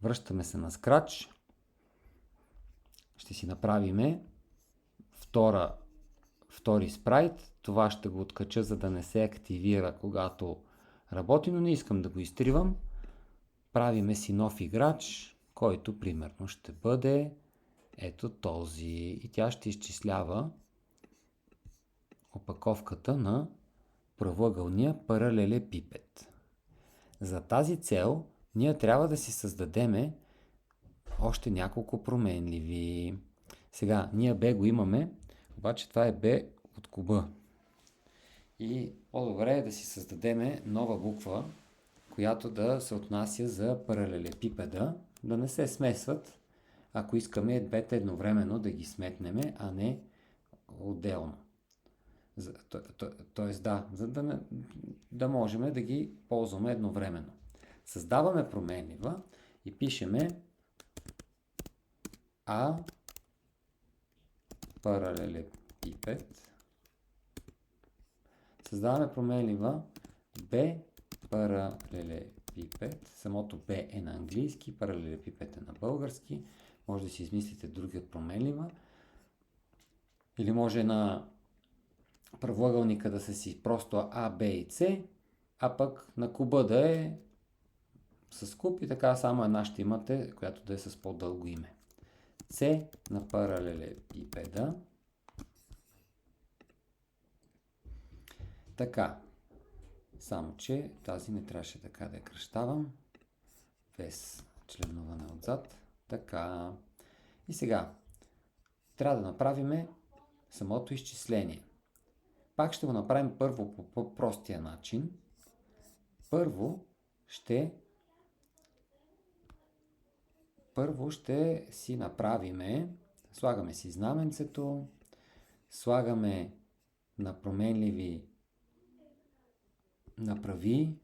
Връщаме се на Scratch. Ще си направим втори спрайт. Това ще го откача, за да не се активира, когато работи, но не искам да го изтривам. Правиме си нов играч, който примерно ще бъде ето този. И тя ще изчислява опаковката на правоъгълния паралелепипед. За тази цел ние трябва да си създадеме още няколко променливи. Сега, ние B го имаме, обаче това е B от куба. И по-добре е да си създадеме нова буква, която да се отнася за паралелепипеда, да не се смесват, ако искаме двете едновременно да ги сметнеме, а не отделно. Тоест за да можем да ги ползваме едновременно. Създаваме променлива и пишеме А паралелепипед. Създаваме променлива Б паралелепипед. Самото Б е на английски, паралелепипед е на български. Може да си измислите други променлива. Или може на правоъгълника да са си просто А, Б и С, а пък на куба да е с куб и така само една ще имате, която да е с по-дълго име. С на паралелепипеда. Така. Само, че тази не трябваше така да я кръщавам. Без членуване отзад. Така. И сега. Трябва да направим самото изчисление. Пак ще го направим първо по по-простия начин. Първо ще си направиме, слагаме си знаменцето, слагаме на променливи направи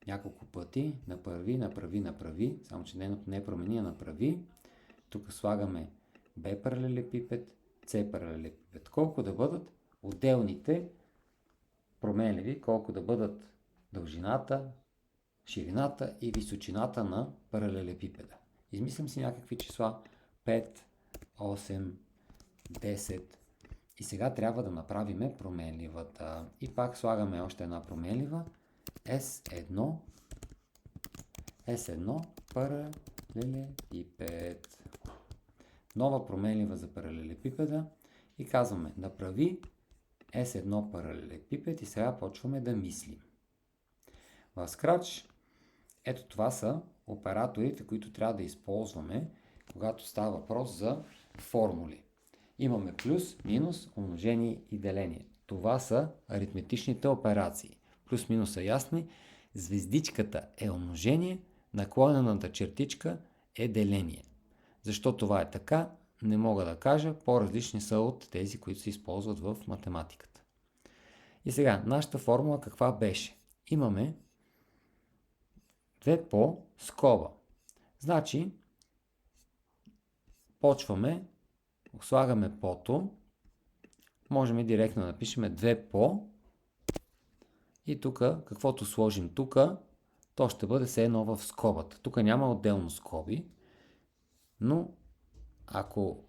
няколко пъти, направи, само че нейното не промени, а направи. Тук слагаме B паралелепипед, C паралелепипед. Колко да бъдат отделните променливи, колко да бъдат дължината, ширината и височината на паралелепипеда. Измислям си някакви числа 5, 8, 10 и сега трябва да направим променливата. И пак слагаме още една променлива S1 паралелепипед. Нова променлива за паралелепипеда и казваме направи S1 паралелепипед и сега почваме да мислим. В Scratch ето това са операторите, които трябва да използваме, когато става въпрос за формули. Имаме плюс, минус, умножение и деление. Това са аритметичните операции. Плюс, минус са ясни. Звездичката е умножение, наклонената чертичка е деление. Защо това е така, не мога да кажа. По-различни са от тези, които се използват в математиката. И сега, нашата формула каква беше? Имаме 2 по скоба. Значи, почваме, слагаме пото, можем директно да напишем 2 по и тук, каквото сложим тук, то ще бъде все едно в скобата. Тук няма отделно скоби, но ако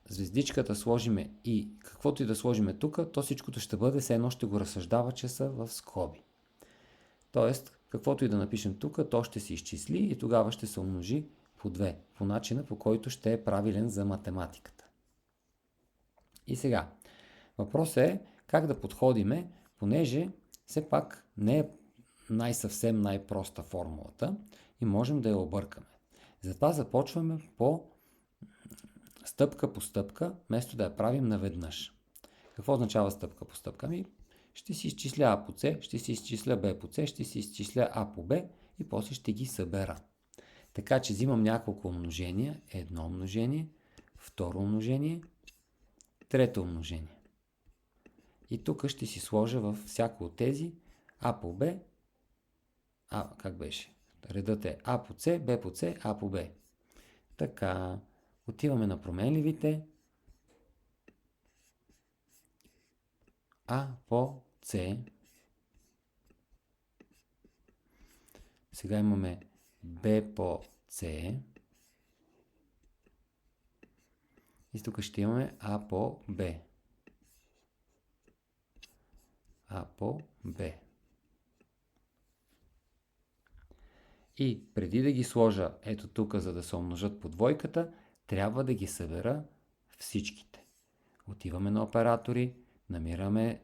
звездичката сложиме и каквото и да сложиме тук, то всичкото ще бъде все едно ще го разсъждава, че са в скоби. Тоест, каквото и да напишем тук, то ще се изчисли и тогава ще се умножи по 2, по начина, по който ще е правилен за математиката. И сега, въпросът е как да подходиме, понеже все пак не е най-съвсем най-проста формулата и можем да я объркаме. Затова започваме по стъпка по стъпка, вместо да я правим наведнъж. Какво означава стъпка по стъпка? Ще си изчисля А по С, ще си изчисля Б по С, ще си изчисля А по Б и после ще ги събера. Така че взимам няколко умножения, едно умножение, второ умножение, трето умножение. И тук ще си сложа във всяко от тези А по Б, как беше? Редът е А по С, Б по С, А по Б. Така, отиваме на променливите. А по С. Сега имаме Б по С. И тук ще имаме А по Б. А по Б. И преди да ги сложа ето тук, за да се умножат по двойката, трябва да ги събера всичките. Отиваме на оператори, намираме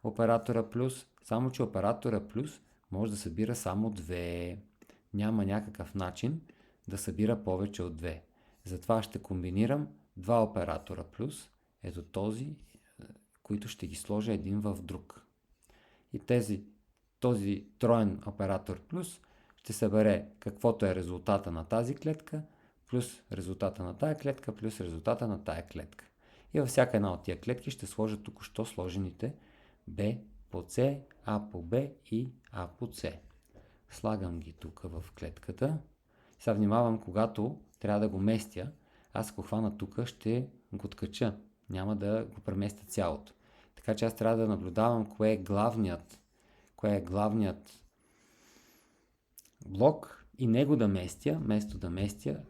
оператора плюс, само че оператора плюс може да събира само 2. Няма някакъв начин да събира повече от 2. Затова ще комбинирам два оператора плюс, ето този, които ще ги сложа един в друг. И този троен оператор плюс ще събере каквото е резултата на тази клетка, плюс резултата на тая клетка, плюс резултата на тая клетка. И във всяка една от тия клетки ще сложа току-що сложените B по C, A по B и A по C. Слагам ги тук в клетката. Сега внимавам, когато трябва да го местя, аз ако хвана тук, ще го откача. Няма да го преместя цялото. Така че аз трябва да наблюдавам кое е главният блок и него да местя, вместо да местя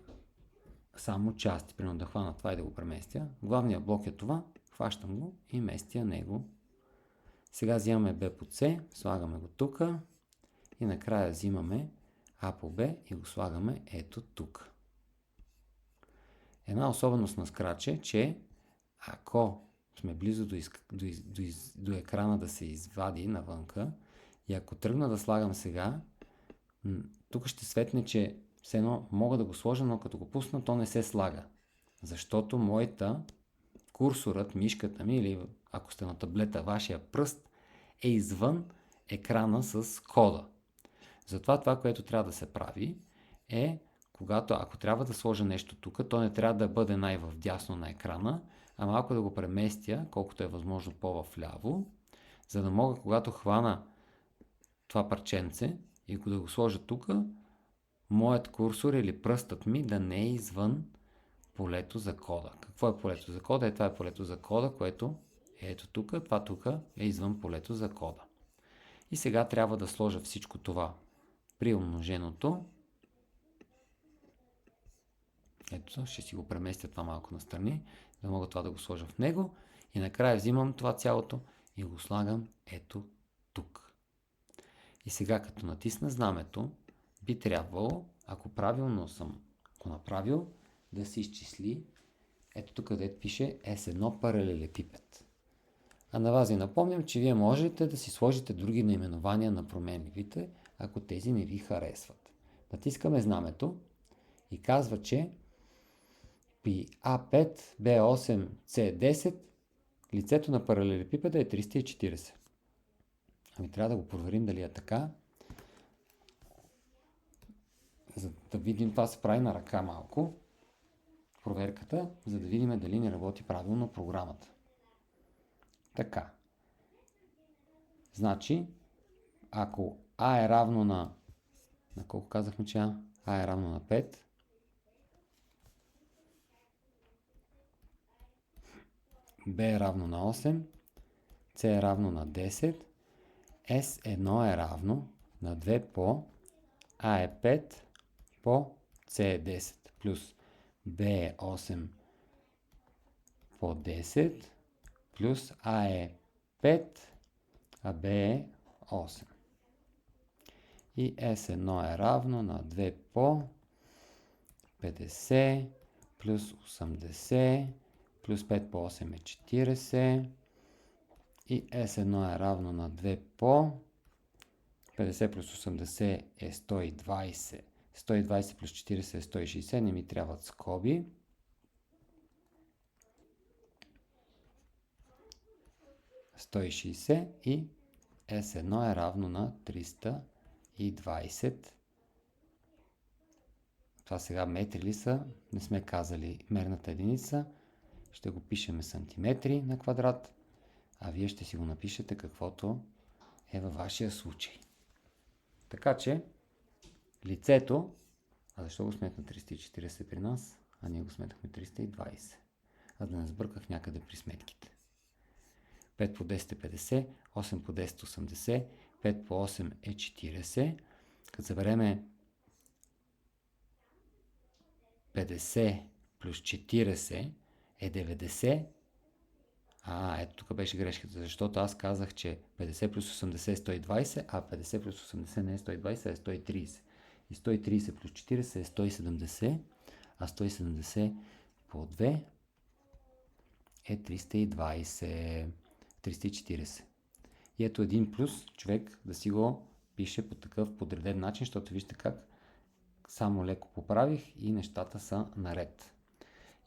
само части. Примерно да хвана това и да го преместя. Главният блок е това, хващам го и местя него. Сега взимаме B по C, слагаме го тук и накрая взимаме А по Б и го слагаме ето тук. Една особеност на Scratch е, че ако сме близо до екрана да се извади навънка и ако тръгна да слагам сега, тук ще светне, че все едно мога да го сложа, но като го пусна, то не се слага. Защото курсорът, мишката ми или ако сте на таблета, вашия пръст е извън екрана с кода. Затова това, което трябва да се прави е, ако трябва да сложа нещо тук, то не трябва да бъде най-вдясно на екрана, а малко да го преместя, колкото е възможно по-вляво, за да мога, когато хвана това парченце и да го сложа тук, моят курсор или пръстът ми да не е извън полето за кода. Какво е полето за кода? Това е полето за кода, което е ето тук. Това тук е извън полето за кода. И сега трябва да сложа всичко това при умноженото. Ето, ще си го преместя това малко настрани, да мога това да го сложа в него. И накрая взимам това цялото и го слагам ето тук. И сега като натисна знамето, би трябвало, ако правилно съм го направил, да се изчисли ето тук, където пише S1 паралелепипед. А на вас ви напомням, че вие можете да си сложите други наименования на променливите, ако тези не ви харесват. Натискаме знамето и казва, че при A5, B8, C10 лицето на паралелепипеда е 340. Ами трябва да го проверим дали е така. За да видим, това се прави на ръка малко. Проверката, за да видим дали не работи правилно програмата. Така. Значи, ако А е равно на колко казахме, че А е равно на 5, Б е равно на 8, С е равно на 10, S1 е равно на 2 по А е 5 по С е 10 плюс B е 8 по 10 плюс А е 5, а B е 8. И S1 е равно на 2 по 50 плюс 80 плюс 5 по 8 е 40 и S1 е равно на 2 по 50 плюс 80 е 120. 120 плюс 40 е 160, не ми трябват скоби. И S1 е равно на 320. Това сега метри ли са? Не сме казали мерната единица. Ще го пишеме сантиметри на квадрат, а вие ще си го напишете каквото е във вашия случай. Така че лицето, а защо го сметна 340 при нас, а ние го сметнахме 320? Аз да не сбърках някъде при сметките. 5 по 10 е 50, 8 по 10 е 80, 5 по 8 е 40. Като събереме 50 плюс 40 е 90. Ето тук беше грешката, защото аз казах, че 50 плюс 80 е 120, а 50 плюс 80 не е 120, а е 130. И 130 плюс 40 е 170, а 170 по 2 е 320, 340. И ето един плюс, човек да си го пише по такъв подреден начин, защото вижте как само леко поправих и нещата са наред.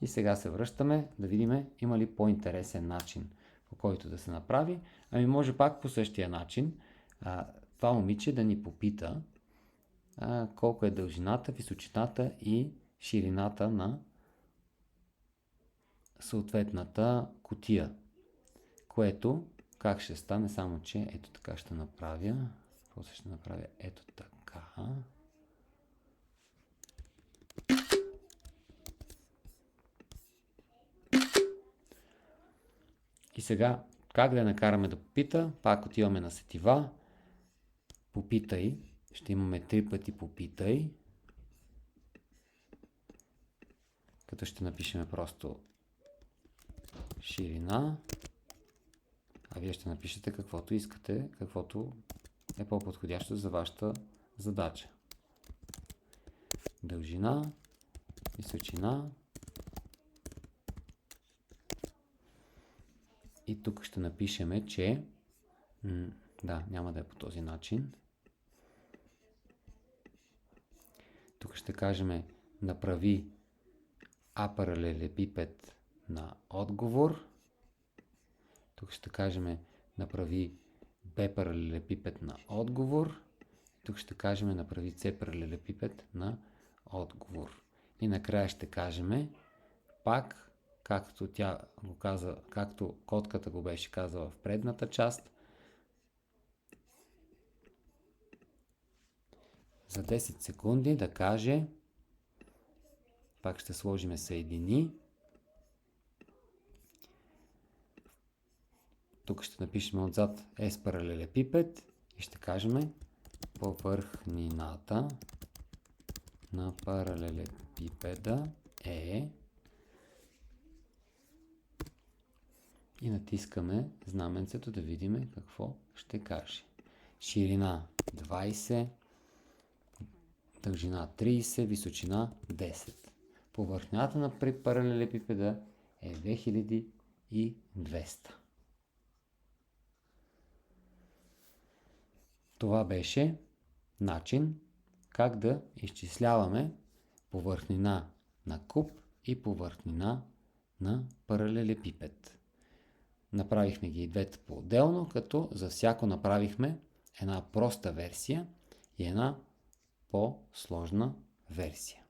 И сега се връщаме да видим има ли по-интересен начин, по който да се направи. Ами може пак по същия начин това момиче да ни попита колко е дължината, височината и ширината на съответната кутия. Което как ще стане, само че ето така ще направя. После ще направя ето така. И сега, как да я накараме да попита? Пак отиваме на сетива. Попитай. Ще имаме 3 пъти попитай. Като ще напишем просто ширина. А вие ще напишете каквото искате, каквото е по-подходящо за вашата задача. Дължина, височина. И тук ще напишем, че няма да е по този начин. Тук ще кажем направи А паралелепипед на отговор. Тук ще кажем направи Б паралелепипед на отговор. Тук ще кажем направи С паралелепипед на отговор. И накрая ще кажем пак, както тя го каза, както котката го беше казала в предната част, за 10 секунди да каже, пак ще сложим съедини. Тук ще напишем отзад S паралелепипед и ще кажем повърхнината на паралелепипеда е, и натискаме знаменцето да видим какво ще каже. Ширина 20, дължина 30, височина 10. Повърхнината на паралелепипеда е 2200. Това беше начин как да изчисляваме повърхнина на куб и повърхнина на паралелепипед. Направихме ги и двете по-отделно, като за всяко направихме една проста версия и една по-сложна версия.